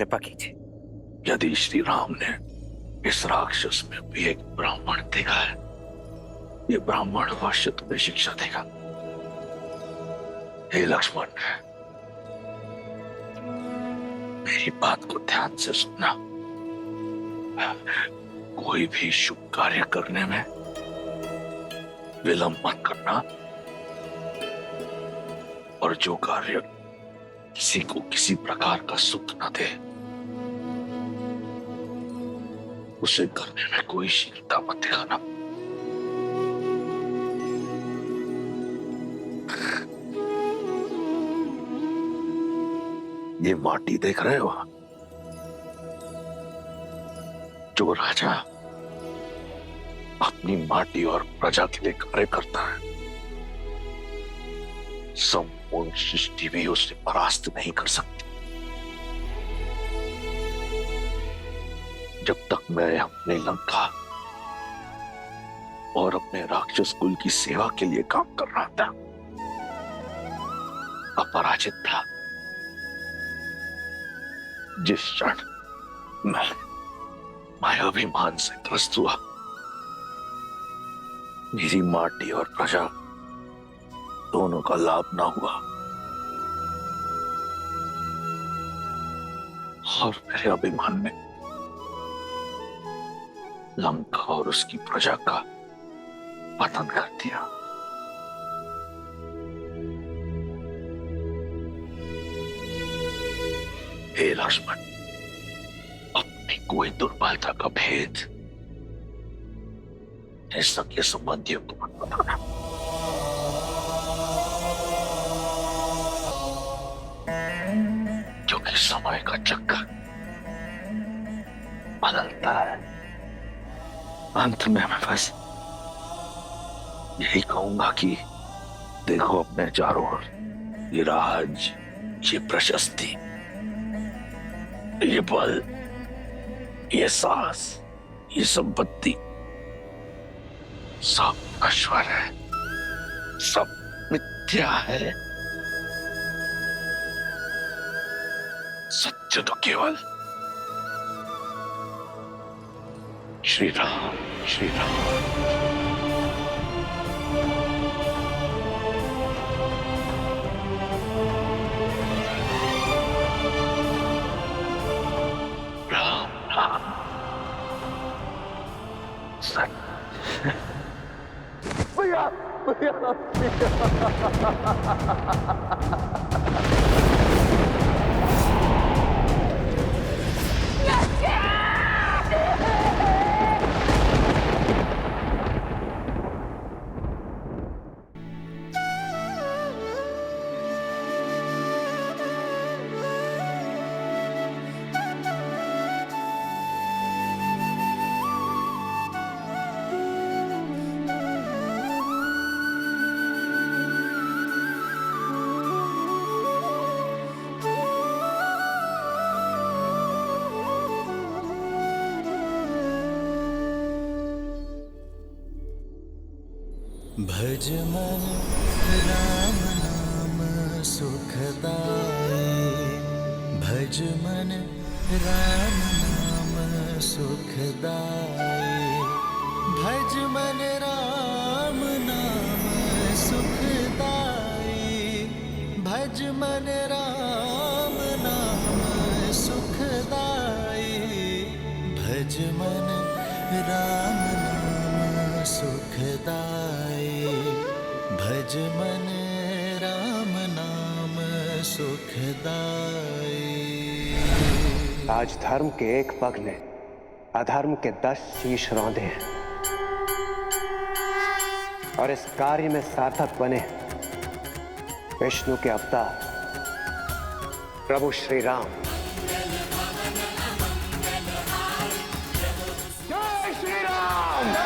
कृपा कीजिए। यदि श्री राम ने इस राक्षस में भी एक ब्राह्मण देखा है, ये ब्राह्मण अवश्य तुम्हें शिक्षा देगा। हे लक्ष्मण, मेरी बात को ध्यान से सुनना। कोई भी शुभ कार्य करने में विलंब मत करना, और जो कार्य किसी को किसी प्रकार का सुख न दे उसे करने में कोई शीघ्रता मत दिखाना। ये माटी देख रहे हो? जो राजा अपनी माटी और प्रजा के लिए कार्य करता है, संपूर्ण सृष्टि भी उसे परास्त नहीं कर सकती। जब तक मैं अपने लंका और अपने राक्षस कुल की सेवा के लिए काम कर रहा था, अपराजित था, जिस क्षण मैं अभिमान से ग्रस्त हुआ, मेरी माटी और प्रजा दोनों का लाभ ना हुआ, और मेरे अभिमान ने लंका और उसकी प्रजा का पतन कर दिया। हे लक्ष्मण, अपनी कोई दुर्बलता का भेद सगे संबंधियों को मत बताना। क्योंकि समय का चक्कर बदलता है। अंत में मैं बस यही कहूंगा कि देखो अपने चारों ओर, ये राज, ये प्रशस्ति, ये बल, ये साहस, ये संपत्ति सब नश्वर है, सब मिथ्या है। सत्य तो केवल श्री राम, श्री राम। भैया भैया भज मन राम नाम सुखदाई, भज मन राम नाम सुखदाई, भज मन राम नाम सुखदाई, भज मन राम नाम सुखदाई, भज मन राम नाम सुखदाई, भज मन राम नाम सुखदाई। आज धर्म के एक पग ने अधर्म के 10 शीश रौंदे हैं, और इस कार्य में सार्थक बने विष्णु के अवतार प्रभु श्री राम। जय श्री राम।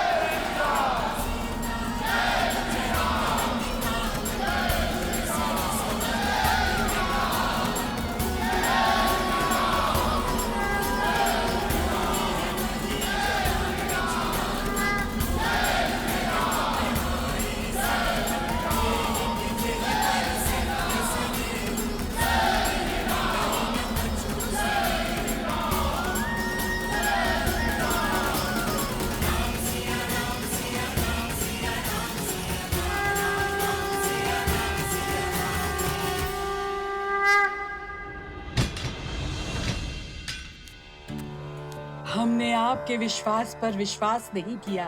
हमने आपके विश्वास पर विश्वास नहीं किया।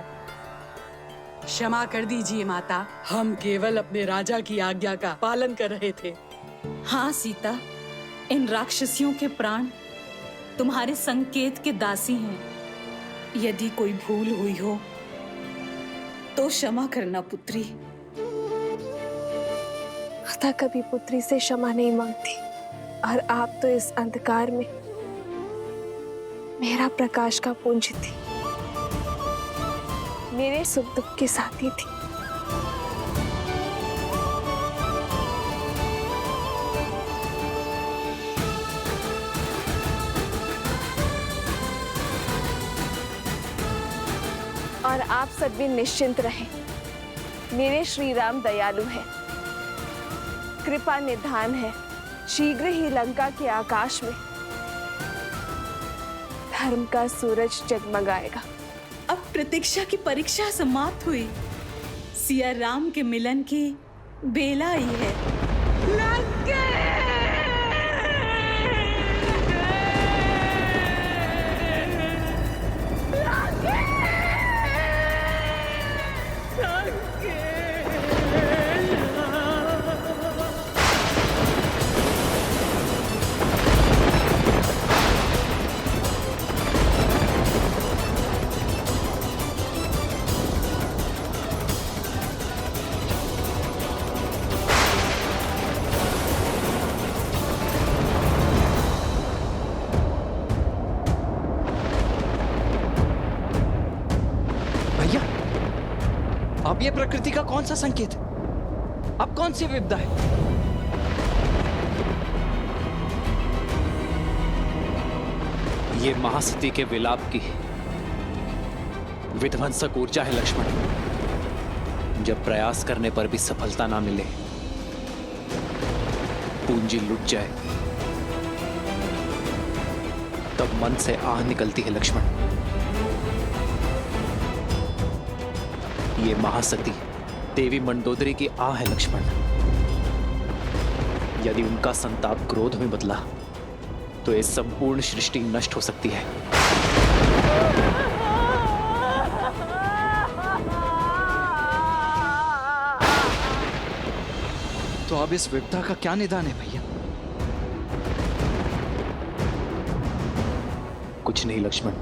क्षमा कर दीजिए माता, हम केवल अपने राजा की आज्ञा का पालन कर रहे थे। हाँ सीता, इन राक्षसियों के प्राण तुम्हारे संकेत के दासी हैं। यदि कोई भूल हुई हो तो क्षमा करना पुत्री। माता कभी पुत्री से क्षमा नहीं मांगती, और आप तो इस अंधकार में मेरा प्रकाश का पुंज थी, मेरे सुख दुख के साथी थी। और आप सब भी निश्चिंत रहें, मेरे श्री राम दयालु हैं, कृपा निधान है। शीघ्र ही लंका के आकाश में धर्म का सूरज जगमगाएगा। अब प्रतीक्षा की परीक्षा समाप्त हुई। सिया राम के मिलन की बेला आई है। अब ये प्रकृति का कौन सा संकेत है? अब कौन सी विपदा है? ये महासती के विलाप की विध्वंसक ऊर्जा है लक्ष्मण। जब प्रयास करने पर भी सफलता ना मिले, पूंजी लुट जाए, तब मन से आह निकलती है लक्ष्मण। ये महासती देवी मंडोदरी की आह है लक्ष्मण। यदि उनका संताप क्रोध में बदला तो ये संपूर्ण सृष्टि नष्ट हो सकती है। तो अब इस विपदा का क्या निदान है भैया? कुछ नहीं लक्ष्मण,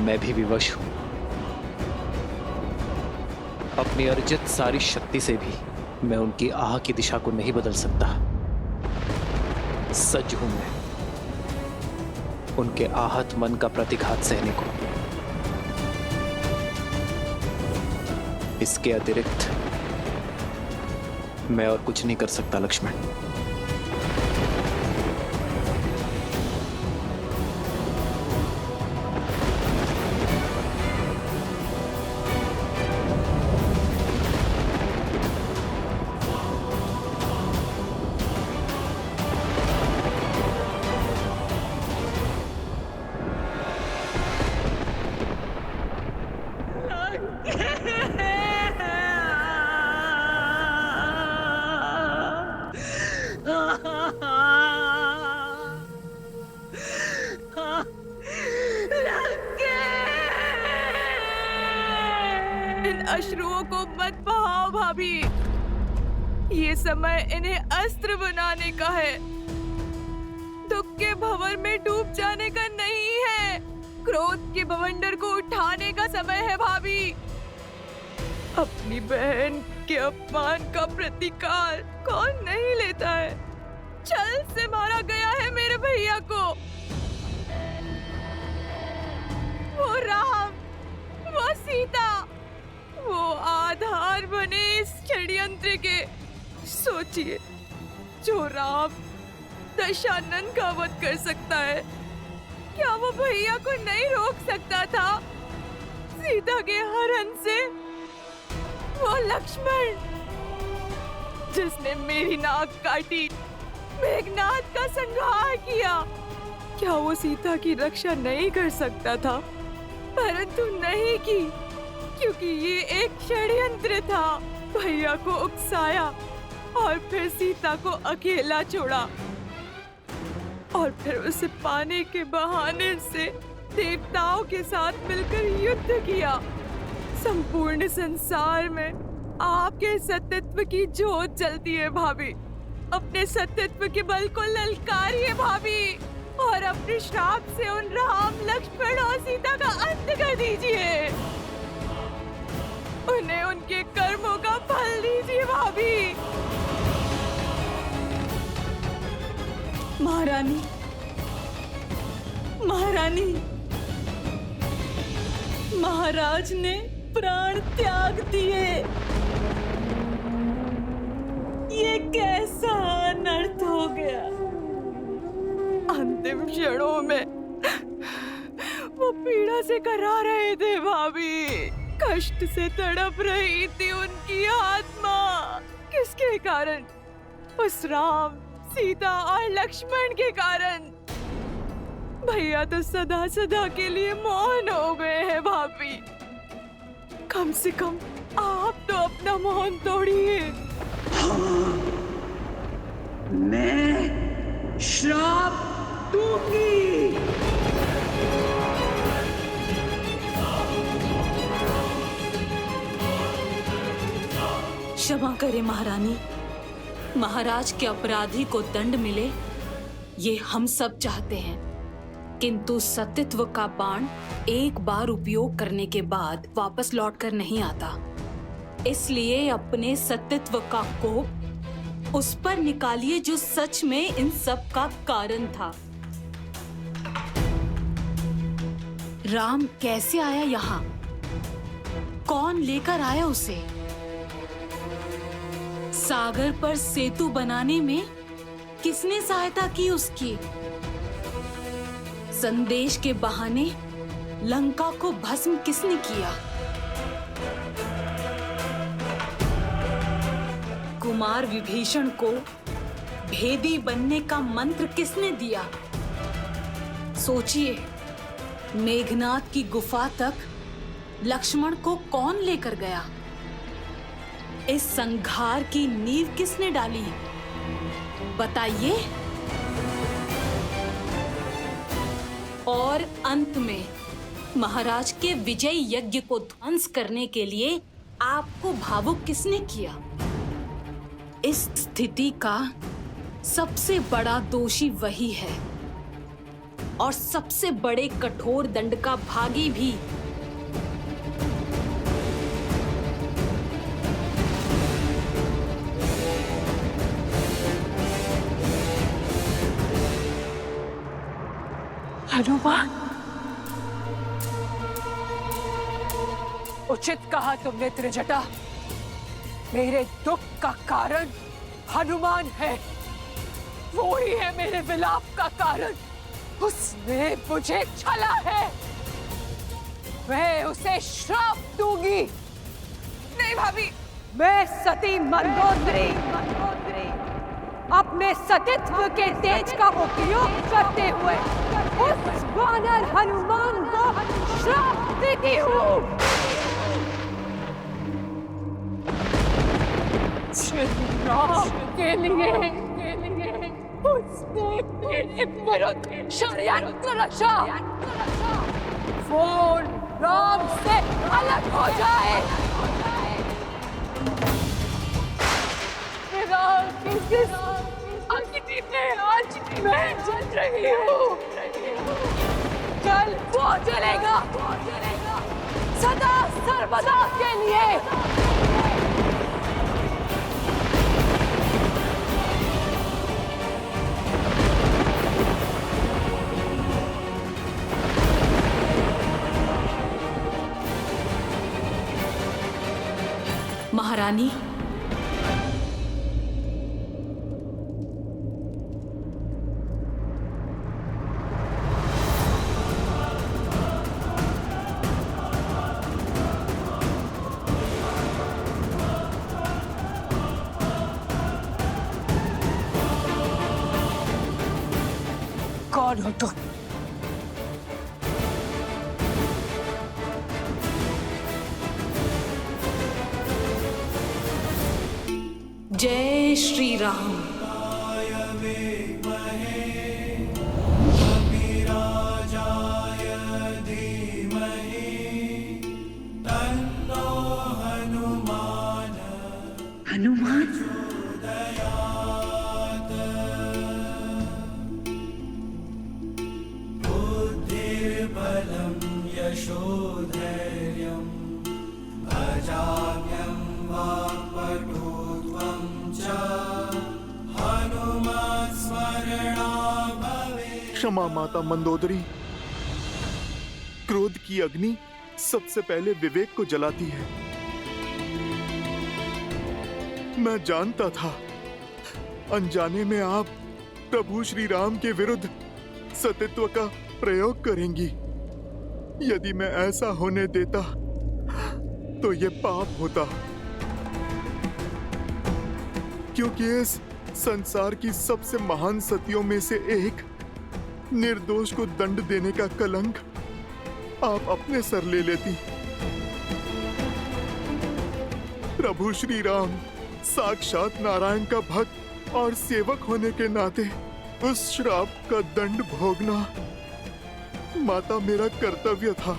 मैं भी विवश हूं। अपनी अर्जित सारी शक्ति से भी मैं उनकी आह की दिशा को नहीं बदल सकता। सज्ज हूं मैं उनके आहत मन का प्रतिघात सहने को। इसके अतिरिक्त मैं और कुछ नहीं कर सकता लक्ष्मण। इन अश्रुओं को मत बहाओ भाभी, ये समय इन्हें अस्त्र बनाने का है, दुख के भंवर में डूब जाने का नहीं है। क्रोध के बवंडर को उठाने का समय है भाभी। अपनी बहन के अपमान का प्रतिकार कौन नहीं लेता है। छल से मारा गया है मेरे भैया को। वो राम, वो सीता, वो आधार बने इस षड्यंत्र के। सोचिए, जो राम दशानन का वध कर सकता है, क्या वो भैया को नहीं रोक सकता था सीता के हरण से? वो लक्ष्मण जिसने मेरी नाक काटी, मेघनाद का संहार किया, क्या वो सीता की रक्षा नहीं कर सकता था? परंतु नहीं की, क्योंकि ये एक षड्यंत्र था। भैया को उकसाया और फिर सीता को अकेला छोड़ा। और और फिर उसे पाने के बहाने से देवताओं के साथ मिलकर युद्ध किया। संपूर्ण संसार में आपके सत्यत्व की जोत जलती है भाभी। अपने सत्यत्व के बल को ललकारिए भाभी और अपने श्राप से उन राम, लक्ष्मण और सीता का अंत कर दीजिए। उन्हें उनके कर्मों का फल दीजिए भाभी। महारानी, महारानी, महाराज ने प्राण त्याग दिए। ये कैसा अनर्थ हो गया। अंतिम क्षणों में वो पीड़ा से करा रहे थे भाभी। कष्ट से तड़प रही थी उनकी आत्मा। किसके कारण? उस राम, सीता और लक्ष्मण के कारण। भैया तो सदा सदा के लिए मौन हो गए हैं भाभी। कम से कम आप तो अपना मौन तोड़िए। मैं श्राप दूंगी। क्षमा करें महारानी। महाराज के अपराधी को दंड मिले, ये हम सब चाहते हैं। किंतु सत्यत्व का बाण एक बार उपयोग करने के बाद वापस लौटकर नहीं आता। इसलिए अपने सत्यत्व का कोप उस पर निकालिए जो सच में इन सब का कारण था। राम कैसे आया यहाँ? कौन लेकर आया उसे? सागर पर सेतु बनाने में किसने सहायता की उसकी? संदेश के बहाने लंका को भस्म किसने किया? कुमार विभीषण को भेदी बनने का मंत्र किसने दिया? सोचिए, मेघनाद की गुफा तक लक्ष्मण को कौन लेकर गया? इस संघार की नींव किसने डाली? बताइए। और अंत में महाराज के विजय यज्ञ को ध्वंस करने के लिए आपको भावुक किसने किया? इस स्थिति का सबसे बड़ा दोषी वही है और सबसे बड़े कठोर दंड का भागी भी। हनुमान, उचित कहा तुमने त्रिजटा। मेरे दुख का कारण हनुमान है। वो ही है मेरे विलाप का कारण। उसने मुझे छला है। मैं उसे श्राप दूंगी। नहीं भाभी। मैं सती मंदोदरी अपने सतीत्व के तेज का उपयोग करते हुए उस वानर हनुमान को श्राप देती हूँ। राम के लिए उसने मेरे विरुद्ध षड्यंत्र रचा। वो राम से अलग हो जाए। किस अग्नि में आज मैं जल रही हूँ, कल वो जलेगा सदा सर्वदा के लिए। महारानी, कौन हो तुम? जय श्री राम। क्षमा माता मंदोदरी। क्रोध की अग्नि सबसे पहले विवेक को जलाती है। मैं जानता था अनजाने में आप प्रभु श्री राम के विरुद्ध सतीत्व का प्रयोग करेंगी। यदि मैं ऐसा होने देता तो ये पाप होता, क्योंकि इस संसार की सबसे महान सतियों में से एक निर्दोष को दंड देने का कलंक आप अपने सर ले लेती। प्रभु श्री राम साक्षात नारायण का भक्त और सेवक होने के नाते उस श्राप का दंड भोगना माता मेरा कर्तव्य था।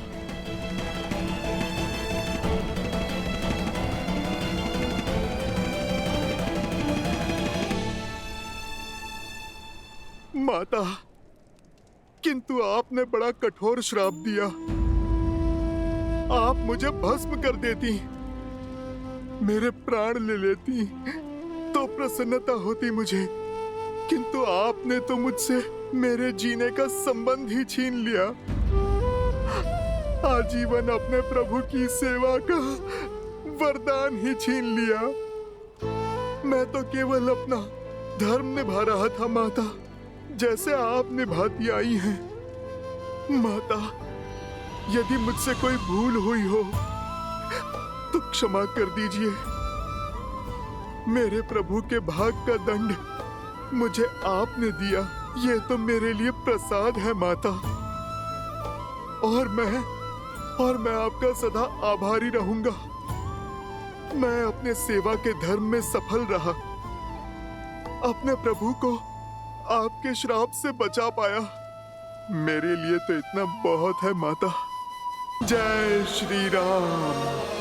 माता, किंतु आपने बड़ा कठोर श्राप दिया। आप मुझे भस्म कर देती, मेरे प्राण ले लेती तो प्रसन्नता होती मुझे, किंतु आपने तो मुझसे मेरे जीने का संबंध ही छीन लिया। आजीवन अपने प्रभु की सेवा का वरदान ही छीन लिया। मैं तो केवल अपना धर्म निभा रहा था माता, जैसे आप निभाती आई हैं। माता, यदि मुझसे कोई भूल हुई हो तो क्षमा कर दीजिए। मेरे प्रभु के भाग का दंड मुझे आपने दिया, ये तो मेरे लिए प्रसाद है माता। और मैं आपका सदा आभारी रहूंगा। मैं अपने सेवा के धर्म में सफल रहा, अपने प्रभु को आपके श्राप से बचा पाया। मेरे लिए तो इतना बहुत है माता। जय श्री राम।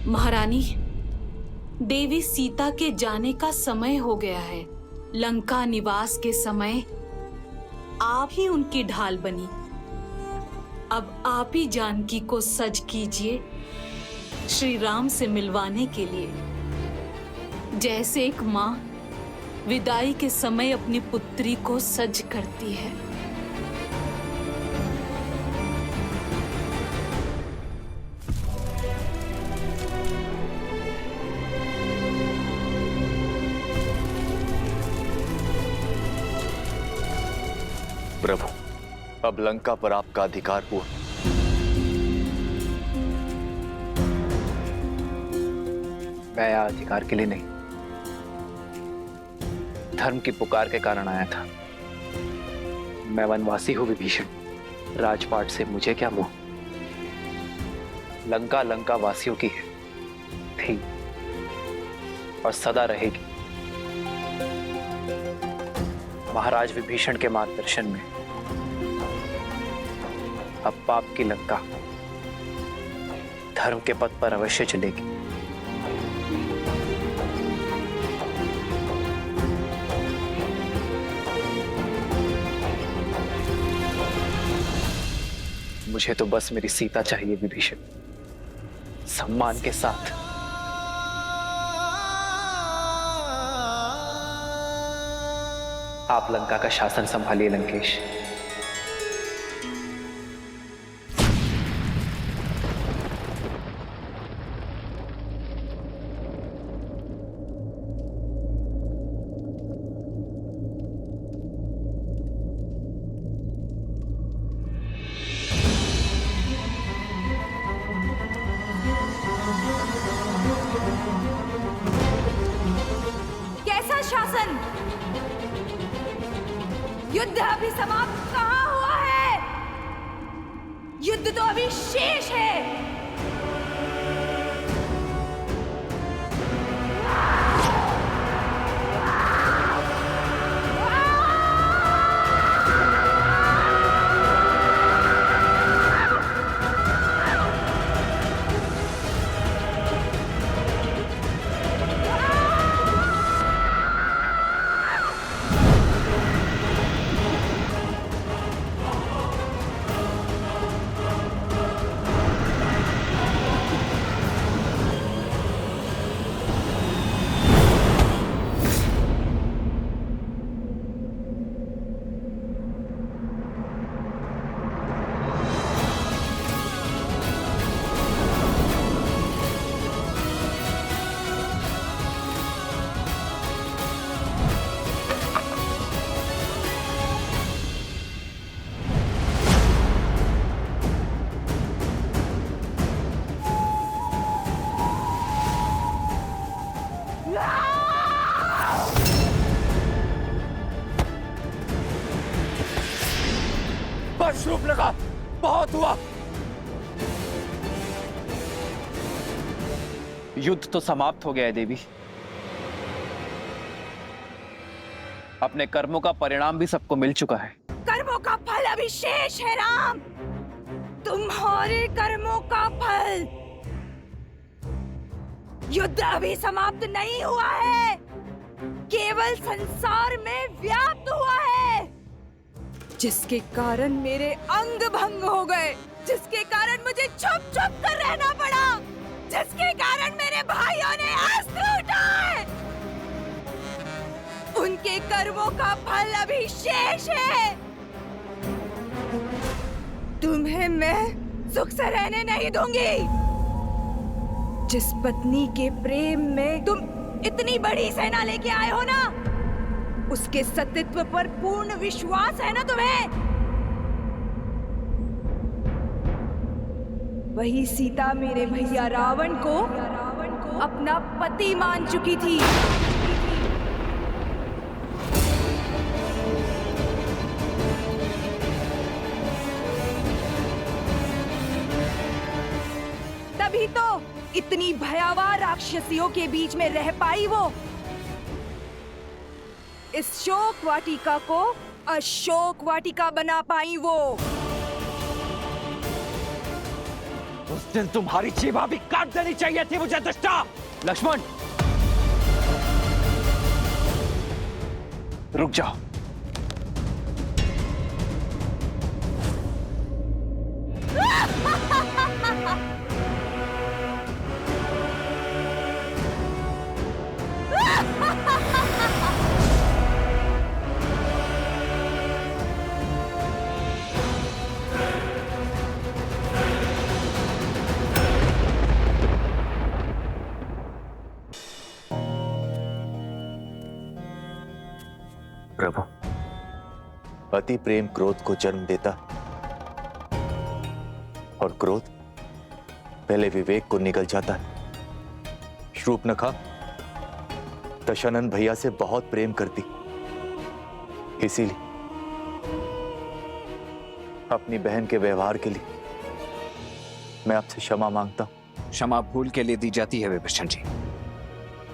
महारानी, देवी सीता के जाने का समय हो गया है। लंका निवास के समय आप ही उनकी ढाल बनी। अब आप ही जानकी को सज कीजिए श्री राम से मिलवाने के लिए, जैसे एक माँ विदाई के समय अपनी पुत्री को सज करती है। प्रभु, अब लंका पर आपका अधिकार हुआ। मैं यहाँ अधिकार के लिए नहीं, धर्म की पुकार के कारण आया था। मैं वनवासी हूं विभीषण, राजपाट से मुझे क्या मोह। लंका लंका वासियों की है, थी और सदा रहेगी। महाराज विभीषण के मार्गदर्शन में अब पाप की लंका धर्म के पथ पर अवश्य चलेगी। मुझे तो बस मेरी सीता चाहिए विभीषण, सम्मान के साथ। आप लंका का शासन संभालिए लंकेश। कैसा शासन? युद्ध अभी समाप्त कहाँ हुआ है? युद्ध तो अभी शेष है। शूर्पणखा, बहुत हुआ। युद्ध तो समाप्त हो गया है देवी। अपने कर्मों का परिणाम भी सबको मिल चुका है। कर्मों का फल अभी शेष है राम, तुम्हारे कर्मों का फल। युद्ध अभी समाप्त नहीं हुआ है, केवल संसार में व्याप्त हुआ है, जिसके कारण मेरे अंग भंग हो गए, जिसके कारण मुझे छुप छुप कर रहना पड़ा, जिसके कारण मेरे भाइयों ने अस्त्र उठाए। उनके कर्मों का फल अभी शेष है। तुम्हें मैं सुख से रहने नहीं दूंगी। जिस पत्नी के प्रेम में तुम इतनी बड़ी सेना लेके आए हो ना, उसके सतीत्व पर पूर्ण विश्वास है ना तुम्हें? वही सीता मेरे भैया रावण को अपना पति मान चुकी थी। तभी तो इतनी भयावह राक्षसियों के बीच में रह पाई वो। इस शोक वाटिका को अशोक वाटिका बना पाई वो। उस दिन तुम्हारी जीवा भी काट देनी चाहिए थी मुझे दुष्टा। लक्ष्मण, रुक जाओ। प्रभु, अति प्रेम क्रोध को जन्म देता और क्रोध पहले विवेक को निगल जाता है। शूर्पणखा दशानन भैया से बहुत प्रेम करती, इसीलिए अपनी बहन के व्यवहार के लिए मैं आपसे क्षमा मांगता हूं। क्षमा भूल के लिए दी जाती है विभीषण जी,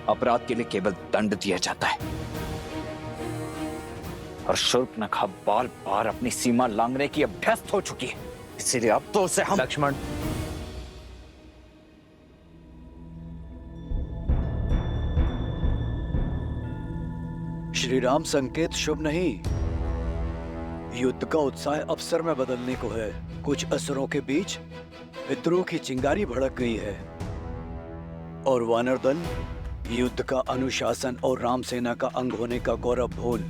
अपराध के लिए केवल दंड दिया जाता है। और शूर्पणखा बार बार अपनी सीमा लांघने की अभ्यस्त हो चुकी है, इसीलिए अब तो उसे हम। लक्ष्मण, श्री राम संकेत शुभ नहीं। युद्ध का उत्साह अवसर में बदलने को है। कुछ असुरों के बीच विद्रोह की चिंगारी भड़क गई है और वानर दल युद्ध का अनुशासन और राम सेना का अंग होने का गौरव भूल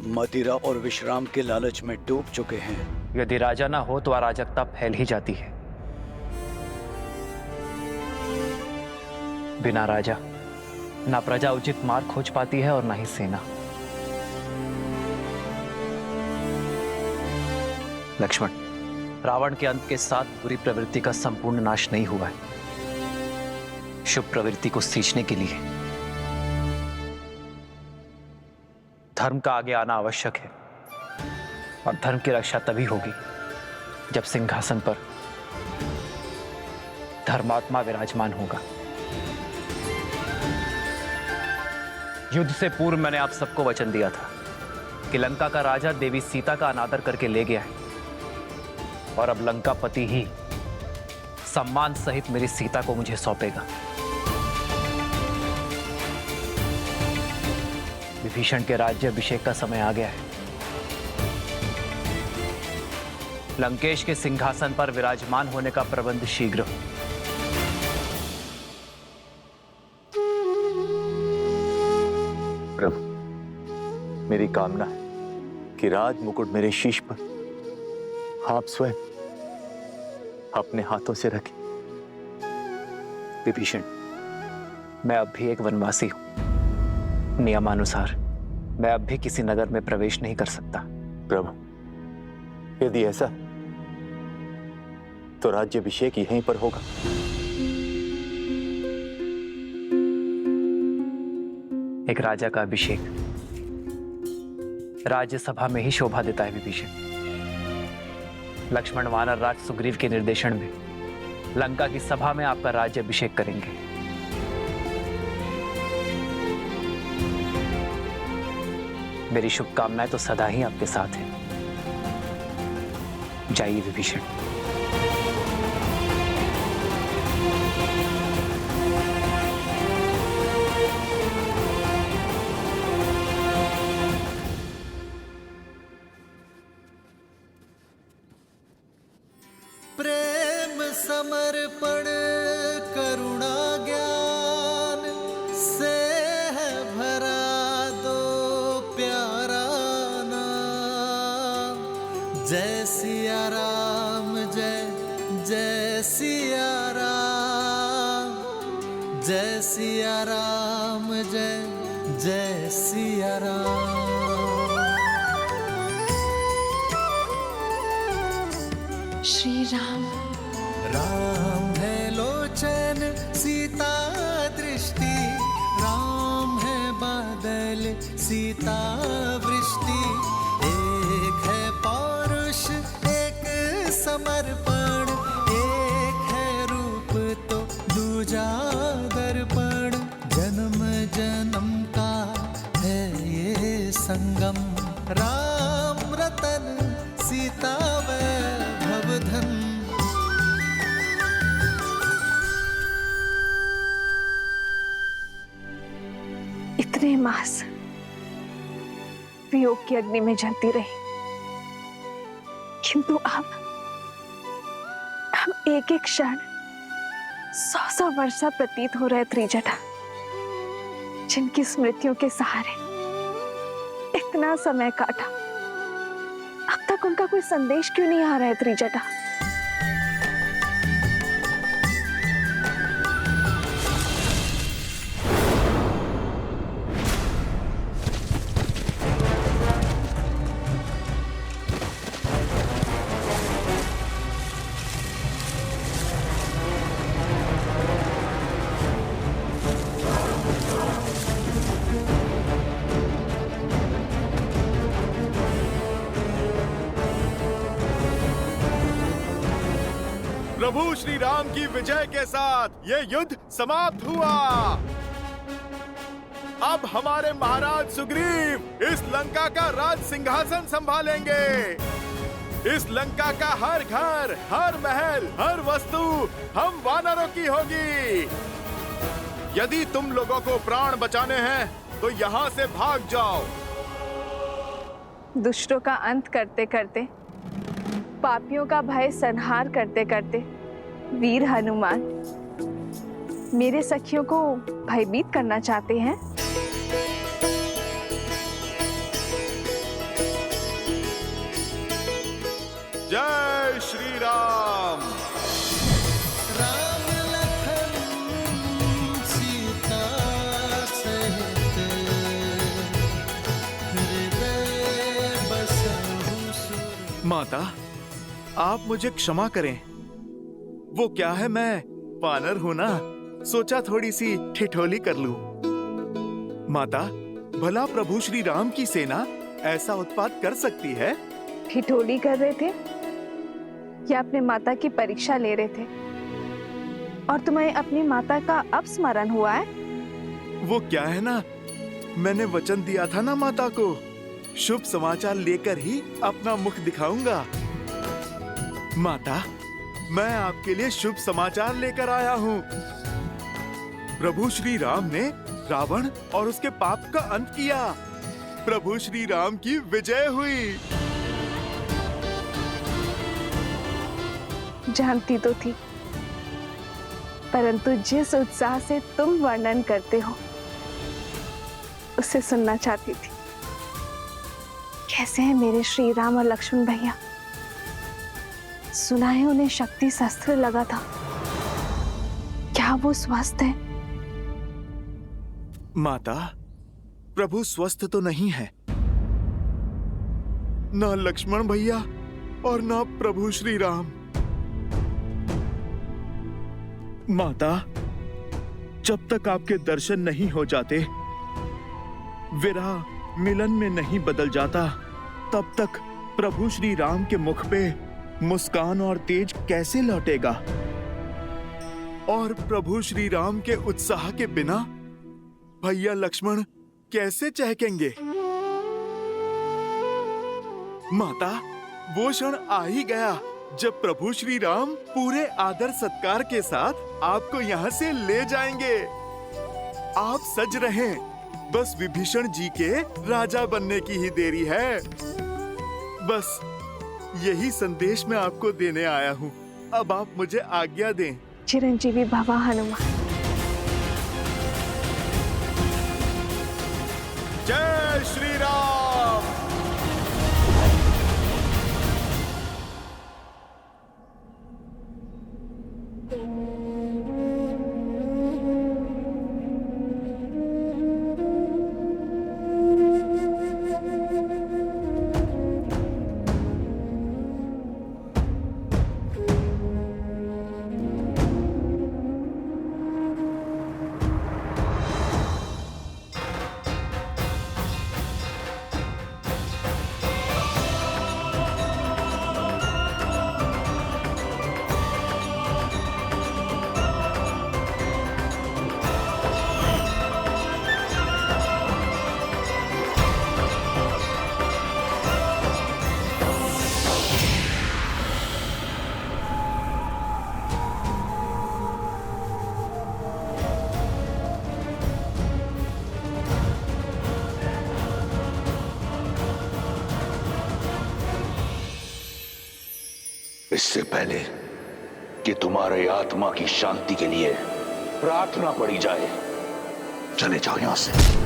मदिरा और विश्राम के लालच में डूब चुके हैं। यदि राजा ना हो तो अराजकता फैल ही जाती है। बिना राजा ना प्रजा उचित मार्ग खोज पाती है और ना ही सेना। लक्ष्मण, रावण के अंत के साथ बुरी प्रवृत्ति का संपूर्ण नाश नहीं हुआ है। शुभ प्रवृत्ति को सींचने के लिए धर्म का आगे आना आवश्यक है, और धर्म की रक्षा तभी होगी जब सिंहासन पर धर्मात्मा विराजमान होगा। युद्ध से पूर्व मैंने आप सबको वचन दिया था कि लंका का राजा देवी सीता का अनादर करके ले गया है, और अब लंकापति ही सम्मान सहित मेरी सीता को मुझे सौंपेगा। विभीषण के राज्य अभिषेक का समय आ गया है। लंकेश के सिंहासन पर विराजमान होने का प्रबंध शीघ्र हो। प्रभु, मेरी कामना है कि राज मुकुट मेरे शीश पर आप स्वयं अपने हाथों से रखें। विभीषण, मैं अब भी एक वनवासी हूं। नियमानुसार मैं अब भी किसी नगर में प्रवेश नहीं कर सकता। प्रभु, यदि ऐसा तो राज्याभिषेक यहीं पर होगा। एक राजा का अभिषेक राज्यसभा में ही शोभा देता है विभीषण। लक्ष्मण वानर राज सुग्रीव के निर्देशन में लंका की सभा में आपका राज्य अभिषेक करेंगे। मेरी शुभकामनाएं तो सदा ही आपके साथ हैं। जाइए विभीषण। प्रेम समर्पण करुणा ज्ञान से है भरा दो प्यारा नाम। जय सिया राम जय जय सिया राम, जय सिया राम जय जय सिया राम। श्री राम। राम है लोचन सीता दृष्टि, राम है बादल सीता वृष्टि। एक है पौरुष एक समर्पण, एक है रूप तो दूजा दर्पण। जन्म जन्म का है ये संगम, राम रतन सीता वैभव धन। इतने मास वियोग की अग्नि में जलती रही, किंतु अब एक एक क्षण 100 वर्षा प्रतीत हो रहे त्रिजटा, जिनकी स्मृतियों के सहारे इतना समय काटा, अब तक उनका कोई संदेश क्यों नहीं आ रहा है त्रिजटा? प्रभु श्री राम की विजय के साथ ये युद्ध समाप्त हुआ। अब हमारे महाराज सुग्रीव इस लंका का राज सिंहासन संभालेंगे। इस लंका का हर घर, हर महल, हर वस्तु हम वानरों की होगी। यदि तुम लोगों को प्राण बचाने हैं तो यहाँ से भाग जाओ। दुष्टों का अंत करते करते, पापियों का भय संहार करते करते वीर हनुमान मेरे सखियों को भयभीत करना चाहते हैं। जय श्री राम। राम लखन सीता सहित हृदय बसहु सुर। माता, आप मुझे क्षमा करें। वो क्या है, मैं वानर हूं ना, सोचा थोड़ी सी ठिठोली कर लूं। माता, भला प्रभु श्री राम की सेना ऐसा उत्पात कर सकती है? ठिठोली कर रहे थे या अपने माता की परीक्षा ले रहे थे? और तुम्हें अपनी माता का अब स्मरण हुआ है? वो क्या है ना, मैंने वचन दिया था ना माता को, शुभ समाचार लेकर ही अपना मुख दिखाऊंगा। माता, मैं आपके लिए शुभ समाचार लेकर आया हूँ। प्रभु श्री राम ने रावण और उसके पाप का अंत किया। प्रभु श्री राम की विजय हुई। जानती तो थी, परंतु जिस उत्साह से तुम वर्णन करते हो उसे सुनना चाहती थी। कैसे हैं मेरे श्री राम और लक्ष्मण भैया? सुना है उन्हें शक्ति शस्त्र लगा था, क्या वो स्वस्थ है? माता, प्रभु स्वस्थ तो नहीं है। न लक्ष्मण भैया और न प्रभु श्री राम। माता, जब तक आपके दर्शन नहीं हो जाते, विरह मिलन में नहीं बदल जाता, तब तक प्रभु श्री राम के मुख पे मुस्कान और तेज कैसे लौटेगा? और प्रभु श्री राम के उत्साह के बिना भैया लक्ष्मण कैसे चहकेंगे? माता, वो क्षण आ ही गया जब प्रभु श्री राम पूरे आदर सत्कार के साथ आपको यहाँ से ले जाएंगे। आप सज रहें, बस विभीषण जी के राजा बनने की ही देरी है। बस यही संदेश मैं आपको देने आया हूँ। अब आप मुझे आज्ञा दें। चिरंजीवी भवा हनुमान। जय श्री राम। इससे पहले कि तुम्हारे आत्मा की शांति के लिए प्रार्थना पड़ी जाए, चले जाओ यहां से।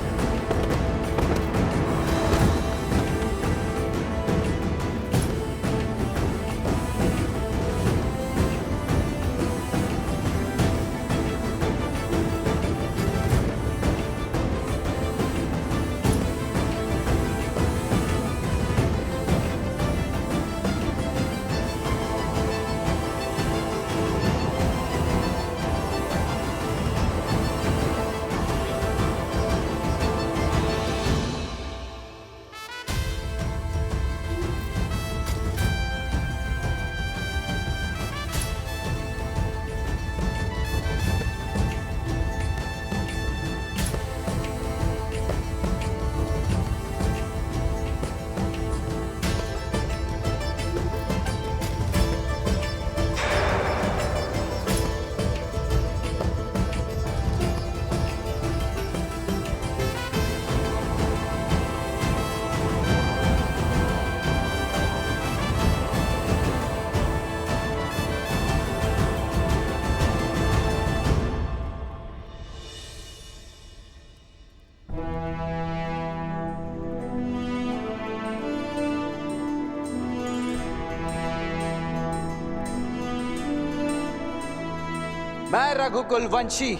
मैं रघुकुल वंशी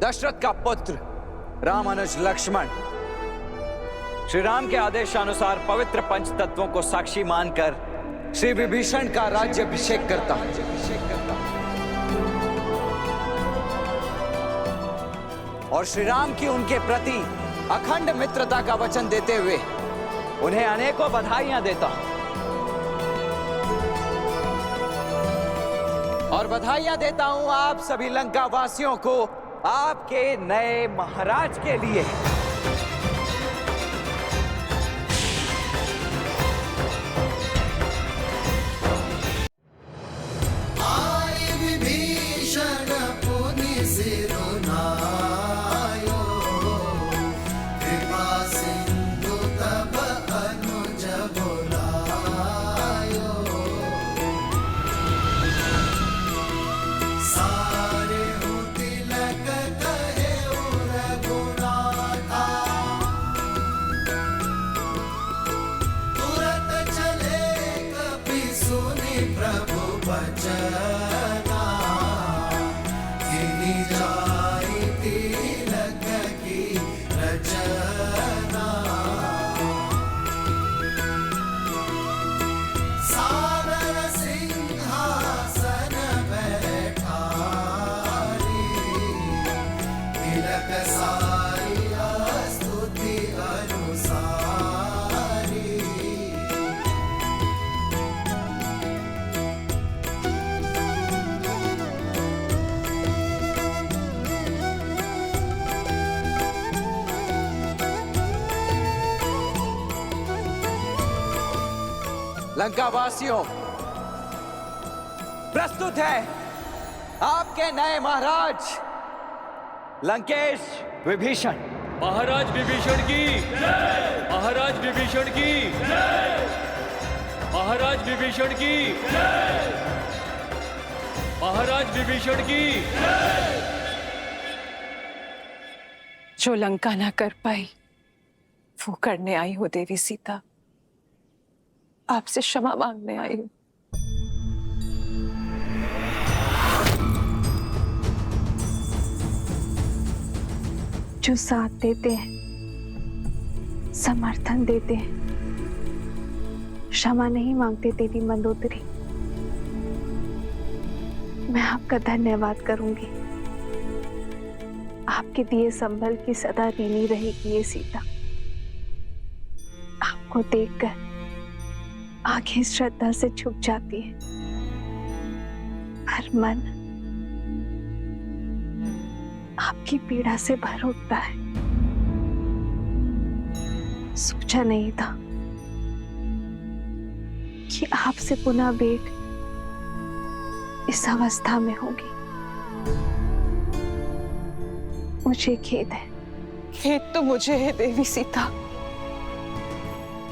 दशरथ का पुत्र रामानुज लक्ष्मण श्री राम के आदेशानुसार पवित्र पंच तत्वों को साक्षी मानकर श्री विभीषण का राज्याभिषेक करता हूं और श्री राम की उनके प्रति अखंड मित्रता का वचन देते हुए उन्हें अनेकों बधाइयां देता हूं और बधाइयां देता हूं आप सभी लंका वासियों को आपके नए महाराज के लिए। आए विभीषण पुनि सिरुनायो, कृपा सिंधु तब अनुज बुलायो। सारे हो तिलक कहे रघुनाथा, तुरत चले कपि सुनि प्रभु बचना, गिनी जाई तिलक की रचना। सादर सिंहासन बैठारी, तिलक सारी स्तुति अनुसारी। लंका वासियों, प्रस्तुत है आपके नए महाराज लंकेश विभीषण। महाराज विभीषण की जय! महाराज विभीषण की जय! महाराज विभीषण की जय! महाराज विभीषण की जय! जो लंका ना कर पाई वो करने आई हो देवी सीता। आपसे क्षमा मांगने आई हूं। जो साथ देते हैं, समर्थन देते हैं, क्षमा नहीं मांगते देवी मंदोदरी। मैं आपका धन्यवाद करूंगी। आपके दिए संभल की सदा ऋणी रहेगी ये सीता। आपको देखकर आंखें श्रद्धा से झुक जाती है, हर मन आपकी पीड़ा से भर उठता है। सोचा नहीं था कि आपसे पुनः भेंट इस अवस्था में होगी। मुझे खेद है। खेद तो मुझे है देवी सीता।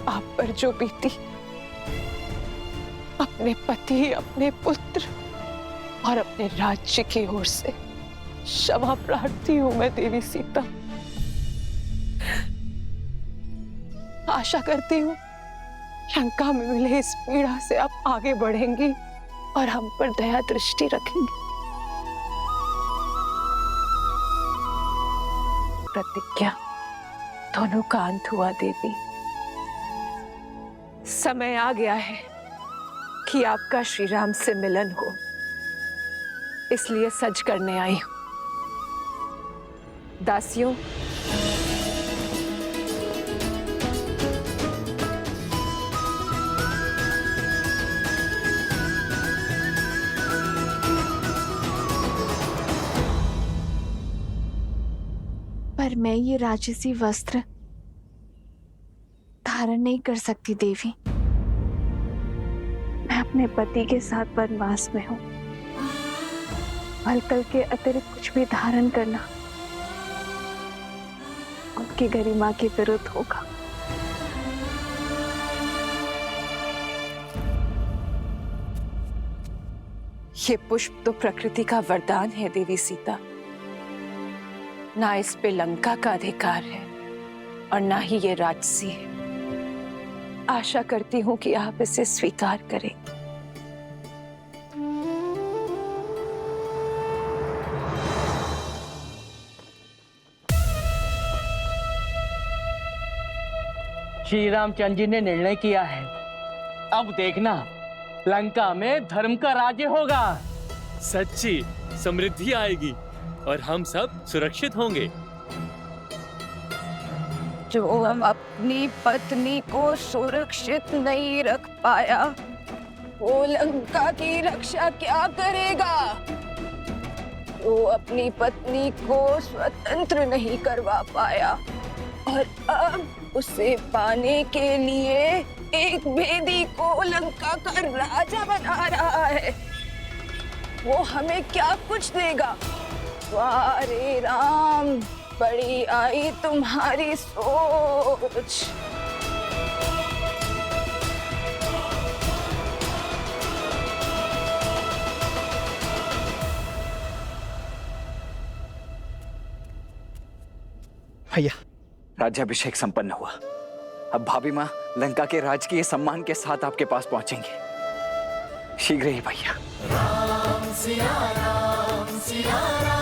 आप पर जो बीती, अपने पति, अपने पुत्र और अपने राज्य की ओर से क्षमा प्रार्थी हूं मैं देवी सीता। आशा करती हूं लंका में मिले इस पीड़ा से आप आगे बढ़ेंगी और हम पर दया दृष्टि रखेंगी। प्रतिज्ञा दोनों का अंत हुआ देवी। समय आ गया है कि आपका श्री राम से मिलन हो, इसलिए सज करने आई हूं। दासियों, पर मैं ये राजसी वस्त्र धारण नहीं कर सकती देवी। मैं अपने पति के साथ वनवास में हूं। वलकल के अतिरिक्त कुछ भी धारण करना उनकी गरिमा के विरुद्ध होगा। ये पुष्प तो प्रकृति का वरदान है देवी सीता। ना इस पे लंका का अधिकार है और ना ही ये राजसी है। आशा करती हूं कि आप इसे स्वीकार करें। श्री रामचंद्र जी ने निर्णय किया है, अब देखना लंका में धर्म का राज्य होगा। सच्ची समृद्धि आएगी और हम सब सुरक्षित होंगे। जो अपनी पत्नी को सुरक्षित नहीं रख पाया, वो लंका की रक्षा क्या करेगा? जो अपनी पत्नी को स्वतंत्र नहीं करवा पाया और अब उसे पाने के लिए एक भेदी को लंका का राजा बना रहा है, वो हमें क्या कुछ देगा? वाह रे राम, बड़ी आई तुम्हारी सोच। भैया, राज्याभिषेक संपन्न हुआ। अब भाभी माँ लंका के राजकीय सम्मान के साथ आपके पास पहुंचेंगे। शीघ्र ही भैया। राम सिया राम सिया राम।